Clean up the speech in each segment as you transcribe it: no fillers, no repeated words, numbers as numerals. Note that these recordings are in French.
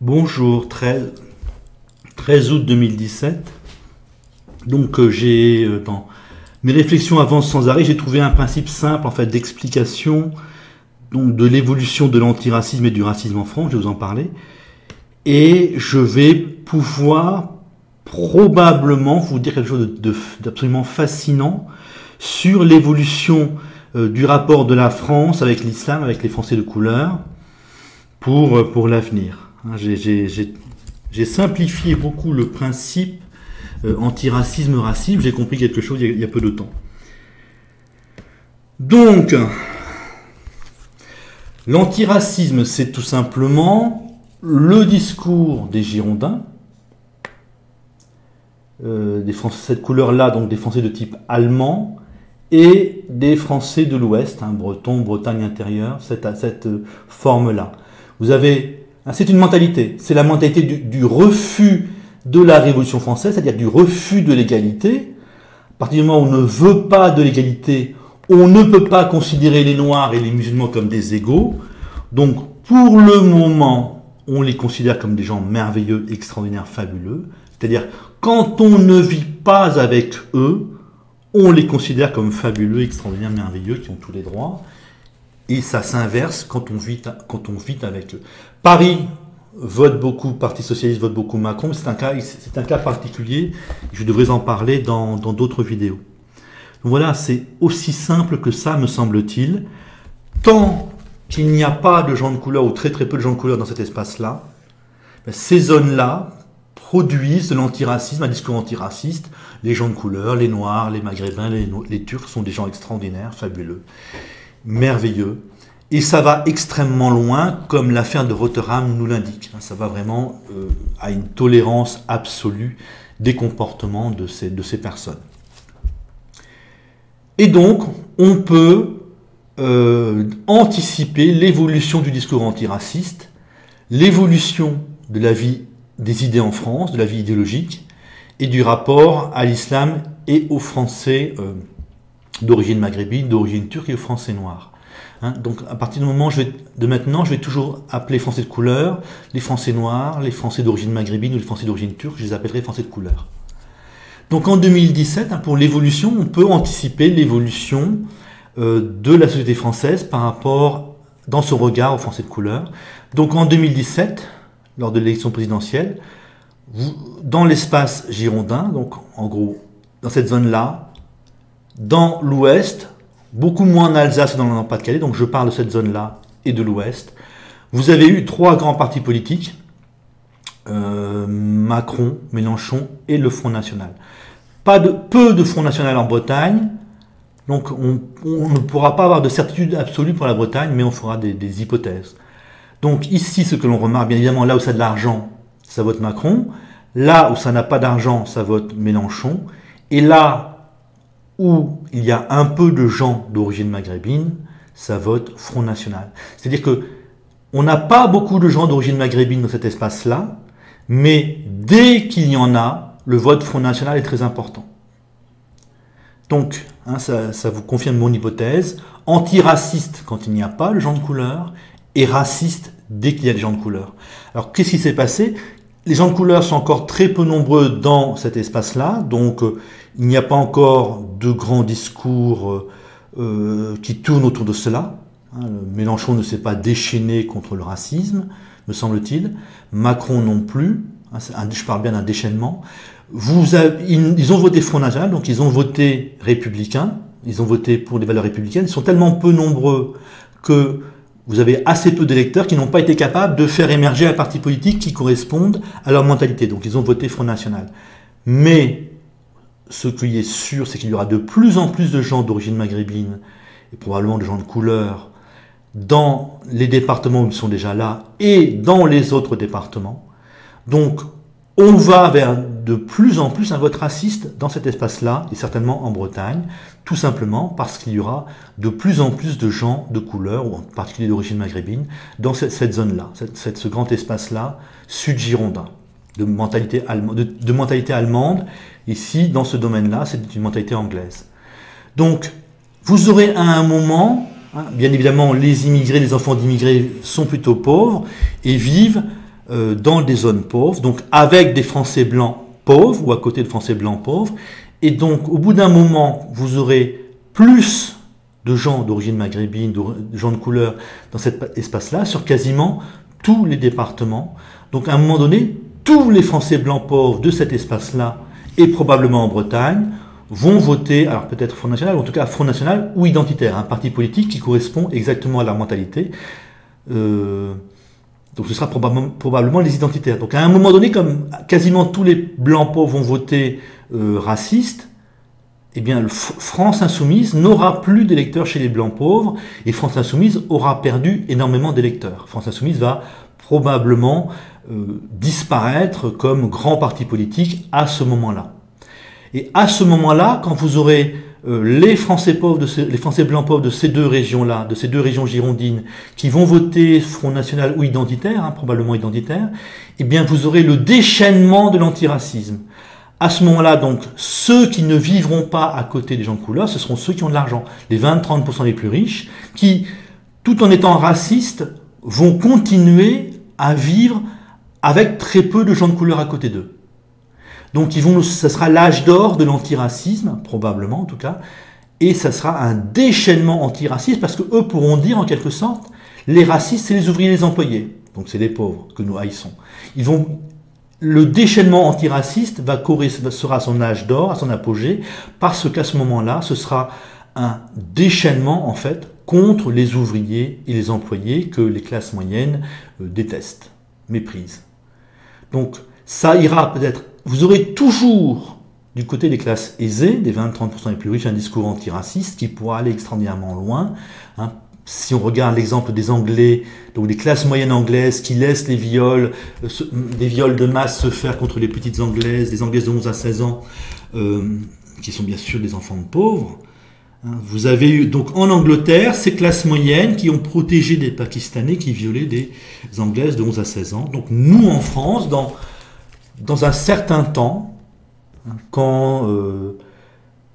Bonjour, 13 août 2017. Donc dans mes réflexions avancent sans arrêt, j'ai trouvé un principe simple en fait d'explication donc de l'évolution de l'antiracisme et du racisme en France, je vais vous en parler. Et je vais pouvoir probablement vous dire quelque chose d'absolument fascinant sur l'évolution du rapport de la France avec l'islam, avec les Français de couleur, pour l'avenir. J'ai simplifié beaucoup le principe antiracisme-racisme, j'ai compris quelque chose il y a peu de temps. Donc, l'antiracisme, c'est tout simplement le discours des Girondins, des Français de couleur-là, donc des Français de type allemand, et des Français de l'Ouest, Breton, Bretagne intérieure, cette forme-là. Vous avez, c'est une mentalité, c'est la mentalité du refus de la Révolution française, c'est-à-dire du refus de l'égalité. À partir du moment où on ne veut pas de l'égalité, on ne peut pas considérer les Noirs et les musulmans comme des égaux. Donc, pour le moment, on les considère comme des gens merveilleux, extraordinaires, fabuleux. C'est-à-dire, quand on ne vit pas avec eux, on les considère comme fabuleux, extraordinaires, merveilleux, qui ont tous les droits. Et ça s'inverse quand on vit avec eux. Paris vote beaucoup, Parti Socialiste vote beaucoup Macron, c'est un cas particulier, je devrais en parler dans d'autres vidéos. Donc voilà, c'est aussi simple que ça, me semble-t-il. Tant qu'il n'y a pas de gens de couleur, ou très très peu de gens de couleur dans cet espace-là, ces zones-là produisent de l'antiracisme, un discours antiraciste. Les gens de couleur, les Noirs, les Maghrébins, les Turcs sont des gens extraordinaires, fabuleux, merveilleux. Et ça va extrêmement loin, comme l'affaire de Rotterdam nous l'indique. Ça va vraiment à une tolérance absolue des comportements de ces personnes. Et donc, on peut anticiper l'évolution du discours antiraciste, l'évolution de la vie des idées en France, de la vie idéologique, et du rapport à l'islam et aux Français d'origine maghrébine, d'origine turque et aux Français noirs. Donc à partir du moment de maintenant, je vais toujours appeler Français de couleur, les Français noirs, les Français d'origine maghrébine ou les Français d'origine turque, je les appellerai Français de couleur. Donc en 2017, pour l'évolution, on peut anticiper l'évolution de la société française par rapport, dans ce regard aux Français de couleur. Donc en 2017, lors de l'élection présidentielle, dans l'espace girondin, donc en gros, dans cette zone-là, dans l'Ouest, beaucoup moins en Alsace et dans le Pas-de-Calais, donc je parle de cette zone-là et de l'Ouest, vous avez eu trois grands partis politiques, Macron, Mélenchon et le Front National. Peu de Front National en Bretagne, donc on ne pourra pas avoir de certitude absolue pour la Bretagne, mais on fera des hypothèses. Donc ici, ce que l'on remarque, bien évidemment, là où ça a de l'argent, ça vote Macron, là où ça n'a pas d'argent, ça vote Mélenchon, et là où il y a un peu de gens d'origine maghrébine, ça vote Front National. C'est-à-dire que on n'a pas beaucoup de gens d'origine maghrébine dans cet espace-là, mais dès qu'il y en a, le vote Front National est très important. Donc, ça vous confirme mon hypothèse, antiraciste quand il n'y a pas de gens de couleur, et raciste dès qu'il y a des gens de couleur. Alors, qu'est-ce qui s'est passé? Les gens de couleur sont encore très peu nombreux dans cet espace-là, donc il n'y a pas encore de grands discours qui tournent autour de cela. Mélenchon ne s'est pas déchaîné contre le racisme, me semble-t-il. Macron non plus. Je parle bien d'un déchaînement. Ils ont voté Front National, donc ils ont voté républicain. Ils ont voté pour les valeurs républicaines. Ils sont tellement peu nombreux que vous avez assez peu d'électeurs qui n'ont pas été capables de faire émerger un parti politique qui corresponde à leur mentalité. Donc ils ont voté Front National. Mais ce qui est sûr, c'est qu'il y aura de plus en plus de gens d'origine maghrébine, et probablement de gens de couleur, dans les départements où ils sont déjà là, et dans les autres départements. Donc on va vers de plus en plus un vote raciste dans cet espace-là, et certainement en Bretagne, tout simplement parce qu'il y aura de plus en plus de gens de couleur, ou en particulier d'origine maghrébine, dans cette zone-là, ce grand espace-là, sud-girondin, de mentalité allemande. Ici, dans ce domaine-là, c'est une mentalité anglaise. Donc, vous aurez à un moment, bien évidemment, les immigrés, les enfants d'immigrés sont plutôt pauvres et vivent dans des zones pauvres, donc avec des Français blancs pauvres ou à côté de Français blancs pauvres. Et donc, au bout d'un moment, vous aurez plus de gens d'origine maghrébine, de gens de couleur dans cet espace-là, sur quasiment tous les départements. Donc, à un moment donné, tous les Français blancs pauvres de cet espace-là, et probablement en Bretagne, vont voter, alors peut-être Front National, ou en tout cas Front National ou identitaire, un parti politique qui correspond exactement à leur mentalité. Donc ce sera probablement les identitaires. Donc à un moment donné, comme quasiment tous les blancs pauvres vont voter racistes, eh bien France Insoumise n'aura plus d'électeurs chez les blancs pauvres, et France Insoumise aura perdu énormément d'électeurs. France Insoumise va probablement disparaître comme grand parti politique à ce moment-là. Et à ce moment-là, quand vous aurez les Français blancs pauvres de ces deux régions-là, de ces deux régions girondines, qui vont voter Front National ou identitaire, probablement identitaire, eh bien vous aurez le déchaînement de l'antiracisme. À ce moment-là, donc, ceux qui ne vivront pas à côté des gens de couleur, ce seront ceux qui ont de l'argent, les 20-30% les plus riches, qui, tout en étant racistes, vont continuer à vivre avec très peu de gens de couleur à côté d'eux. Donc ça sera l'âge d'or de l'antiracisme, probablement en tout cas, et ça sera un déchaînement antiraciste, parce qu'eux pourront dire en quelque sorte, les racistes c'est les ouvriers et les employés, donc c'est les pauvres que nous haïssons. Le déchaînement antiraciste sera à son âge d'or, à son apogée, parce qu'à ce moment-là, ce sera un déchaînement en fait contre les ouvriers et les employés que les classes moyennes détestent, méprisent. Donc ça ira peut-être. Vous aurez toujours, du côté des classes aisées, des 20-30% les plus riches, un discours antiraciste qui pourra aller extraordinairement loin. Si on regarde l'exemple des Anglais, donc des classes moyennes anglaises qui laissent des viols de masse se faire contre les petites Anglaises, des Anglaises de 11 à 16 ans, qui sont bien sûr des enfants de pauvres. Vous avez eu donc en Angleterre ces classes moyennes qui ont protégé des Pakistanais qui violaient des Anglaises de 11 à 16 ans. Donc nous en France, dans un certain temps, quand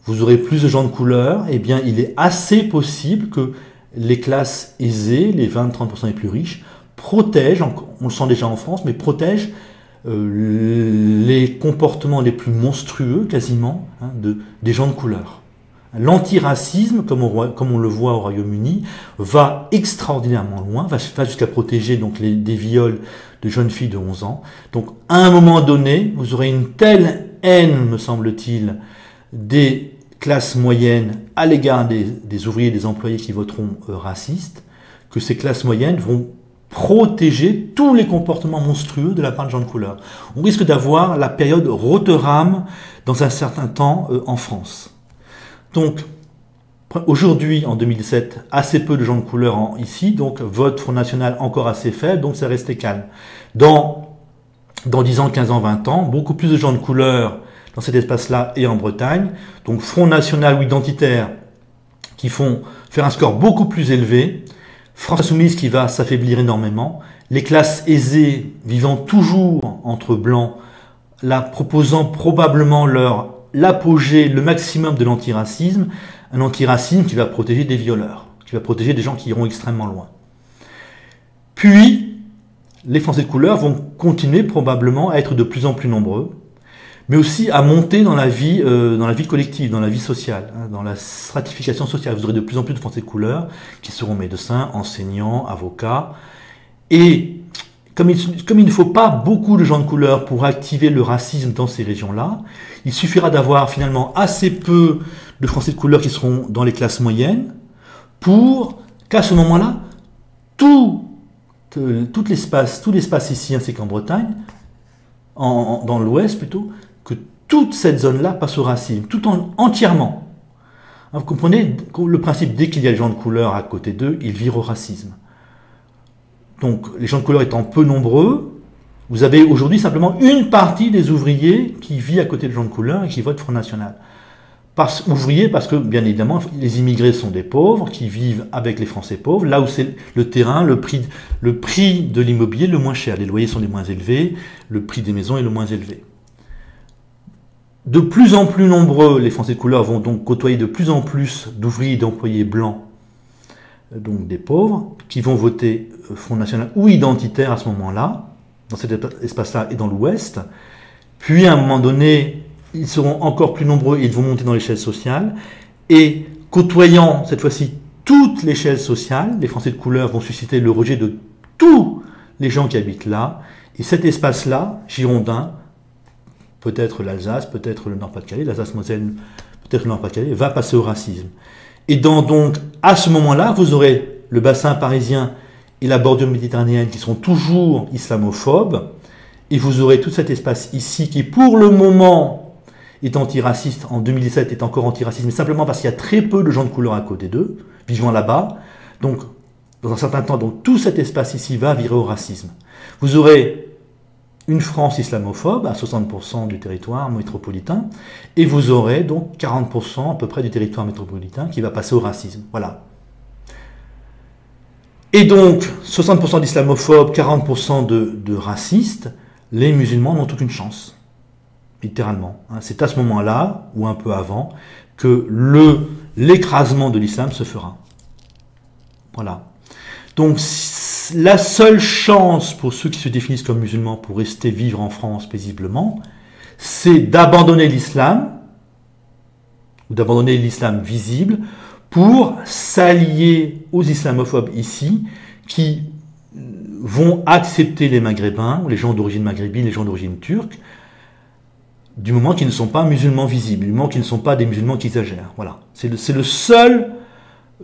vous aurez plus de gens de couleur, eh bien, il est assez possible que les classes aisées, les 20-30% les plus riches, protègent, on le sent déjà en France, mais protègent les comportements les plus monstrueux, quasiment, des gens de couleur. L'antiracisme, comme on le voit au Royaume-Uni, va extraordinairement loin, va jusqu'à protéger donc des viols de jeunes filles de 11 ans. Donc, à un moment donné, vous aurez une telle haine, me semble-t-il, des classes moyennes à l'égard des ouvriers et des employés qui voteront racistes, que ces classes moyennes vont protéger tous les comportements monstrueux de la part de gens de couleur. On risque d'avoir la période Rotheram dans un certain temps en France. Donc, aujourd'hui, en 2007, assez peu de gens de couleur ici, donc vote Front National encore assez faible, donc ça restait calme. Dans 10 ans, 15 ans, 20 ans, beaucoup plus de gens de couleur dans cet espace-là et en Bretagne, donc Front National ou identitaire qui font faire un score beaucoup plus élevé, France Insoumise qui va s'affaiblir énormément, les classes aisées vivant toujours entre blancs, là proposant probablement l'apogée, le maximum de l'antiracisme, un antiracisme qui va protéger des violeurs, qui va protéger des gens qui iront extrêmement loin. Puis, les Français de couleur vont continuer probablement à être de plus en plus nombreux, mais aussi à monter dans la vie collective, dans la vie sociale, dans la stratification sociale. Vous aurez de plus en plus de Français de couleur qui seront médecins, enseignants, avocats. Et comme il ne faut pas beaucoup de gens de couleur pour activer le racisme dans ces régions-là, il suffira d'avoir finalement assez peu de Français de couleur qui seront dans les classes moyennes pour qu'à ce moment-là, tout l'espace ici, ainsi qu'en Bretagne, dans l'Ouest plutôt, que toute cette zone-là passe au racisme, entièrement. Vous comprenez le principe, dès qu'il y a des gens de couleur à côté d'eux, ils virent au racisme. Donc, les gens de couleur étant peu nombreux, vous avez aujourd'hui simplement une partie des ouvriers qui vit à côté de gens de couleur et qui votent Front National. Ouvriers parce que, bien évidemment, les immigrés sont des pauvres qui vivent avec les Français pauvres, là où c'est le terrain, le prix de l'immobilier le moins cher. Les loyers sont les moins élevés, le prix des maisons est le moins élevé. De plus en plus nombreux, les Français de couleur vont donc côtoyer de plus en plus d'ouvriers et d'employés blancs, donc des pauvres, qui vont voter Front National ou identitaire à ce moment-là. dans cet espace-là et dans l'Ouest. Puis, à un moment donné, ils seront encore plus nombreux et ils vont monter dans l'échelle sociale. Et côtoyant, cette fois-ci, toute l'échelle sociale, les Français de couleur vont susciter le rejet de tous les gens qui habitent là. Et cet espace-là, girondin, peut-être l'Alsace, peut-être le Nord-Pas-de-Calais, l'Alsace-Moselle, peut-être le Nord-Pas-de-Calais, va passer au racisme. Et donc, à ce moment-là, vous aurez le bassin parisien et la bordure méditerranéenne qui seront toujours islamophobes, et vous aurez tout cet espace ici qui, pour le moment, est antiraciste, en 2017 est encore antiraciste, mais simplement parce qu'il y a très peu de gens de couleur à côté d'eux, vivant là-bas. Donc, dans un certain temps, donc, tout cet espace ici va virer au racisme. Vous aurez une France islamophobe à 60% du territoire métropolitain, et vous aurez donc 40% à peu près du territoire métropolitain qui va passer au racisme. Voilà. Et donc, 60% d'islamophobes, 40% de racistes, les musulmans n'ont aucune chance. Littéralement. C'est à ce moment-là, ou un peu avant, que l'écrasement de l'islam se fera. Voilà. Donc, la seule chance pour ceux qui se définissent comme musulmans pour rester vivre en France paisiblement, c'est d'abandonner l'islam, ou d'abandonner l'islam visible, pour s'allier aux islamophobes ici, qui vont accepter les maghrébins, les gens d'origine maghrébine, les gens d'origine turque, du moment qu'ils ne sont pas musulmans visibles, du moment qu'ils ne sont pas des musulmans qui exagèrent. Voilà. C'est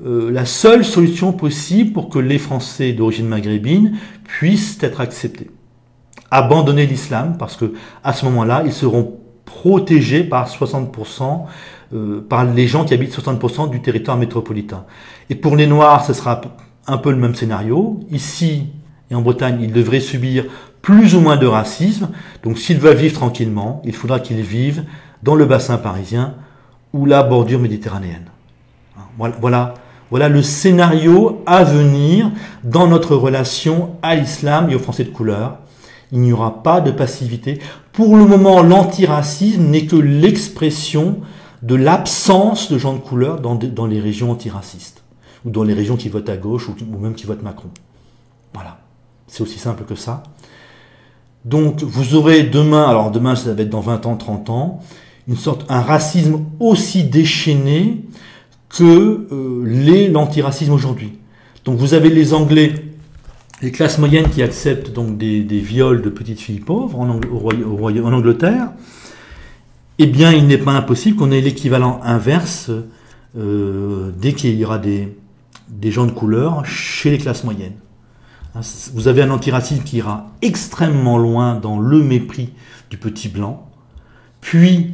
la seule solution possible pour que les Français d'origine maghrébine puissent être acceptés. Abandonner l'islam, parce que à ce moment-là, ils seront protégés par 60%, par les gens qui habitent 60% du territoire métropolitain. Et pour les Noirs, ce sera un peu le même scénario. Ici et en Bretagne, ils devraient subir plus ou moins de racisme. Donc s'ils veulent vivre tranquillement, il faudra qu'ils vivent dans le bassin parisien ou la bordure méditerranéenne. Voilà le scénario à venir dans notre relation à l'islam et aux Français de couleur. Il n'y aura pas de passivité. Pour le moment, l'antiracisme n'est que l'expression de l'absence de gens de couleur dans les régions antiracistes, ou dans les régions qui votent à gauche, ou même qui votent Macron. Voilà. C'est aussi simple que ça. Donc, vous aurez demain, ça va être dans 20 ans, 30 ans, un racisme aussi déchaîné que l'antiracisme aujourd'hui. Donc, vous avez les Anglais, les classes moyennes qui acceptent donc des viols de petites filles pauvres en Angleterre. Eh bien, il n'est pas impossible qu'on ait l'équivalent inverse dès qu'il y aura des gens de couleur chez les classes moyennes. Vous avez un antiracisme qui ira extrêmement loin dans le mépris du petit blanc, puis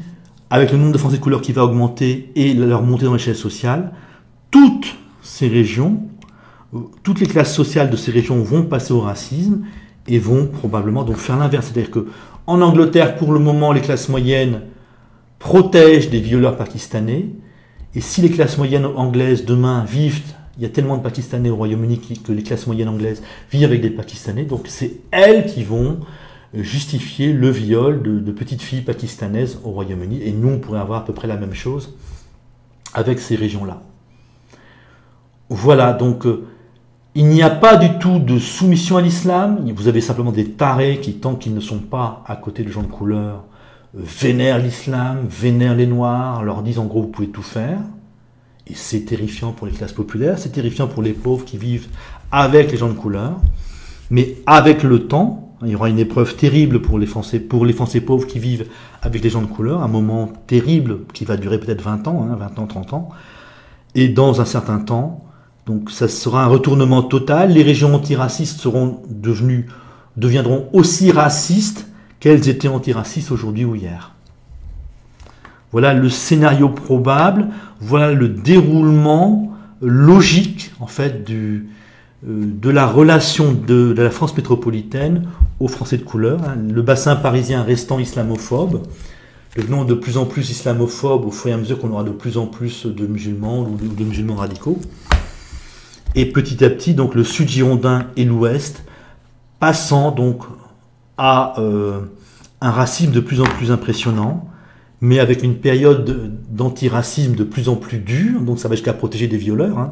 avec le nombre de Français de couleur qui va augmenter et leur montée dans l'échelle sociale, toutes ces régions, toutes les classes sociales de ces régions vont passer au racisme et vont probablement donc faire l'inverse. C'est-à-dire qu'en Angleterre, pour le moment, les classes moyennes protègent des violeurs pakistanais, et si les classes moyennes anglaises demain vivent, il y a tellement de Pakistanais au Royaume-Uni que les classes moyennes anglaises vivent avec des Pakistanais, donc c'est elles qui vont justifier le viol de petites filles pakistanaises au Royaume-Uni, et nous on pourrait avoir à peu près la même chose avec ces régions-là. Voilà, donc il n'y a pas du tout de soumission à l'islam, vous avez simplement des tarés qui, tant qu'ils ne sont pas à côté de gens de couleur, vénèrent l'islam, vénèrent les noirs, leur disent en gros vous pouvez tout faire. Et c'est terrifiant pour les classes populaires, c'est terrifiant pour les pauvres qui vivent avec les gens de couleur. Mais avec le temps, il y aura une épreuve terrible pour les Français pauvres qui vivent avec les gens de couleur, un moment terrible qui va durer peut-être 20 ans, 20 ans, 30 ans. Et dans un certain temps, donc ça sera un retournement total. Les régions antiracistes deviendront aussi racistes qu'elles étaient antiracistes aujourd'hui ou hier. Voilà le scénario probable, voilà le déroulement logique en fait de la relation de la France métropolitaine aux Français de couleur. Le bassin parisien restant islamophobe, devenant de plus en plus islamophobe au fur et à mesure qu'on aura de plus en plus de musulmans ou de musulmans radicaux. Et petit à petit, donc le sud girondin et l'ouest passant donc à un racisme de plus en plus impressionnant, mais avec une période d'antiracisme de plus en plus dure, donc ça va jusqu'à protéger des violeurs.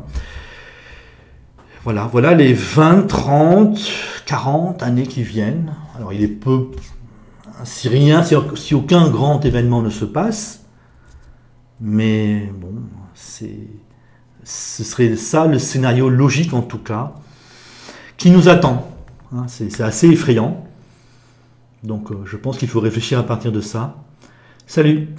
Voilà, voilà les 20, 30, 40 années qui viennent. Alors il est peu, si aucun grand événement ne se passe, mais bon, ce serait ça le scénario logique en tout cas, qui nous attend. Hein, c'est assez effrayant. Donc je pense qu'il faut réfléchir à partir de ça. Salut!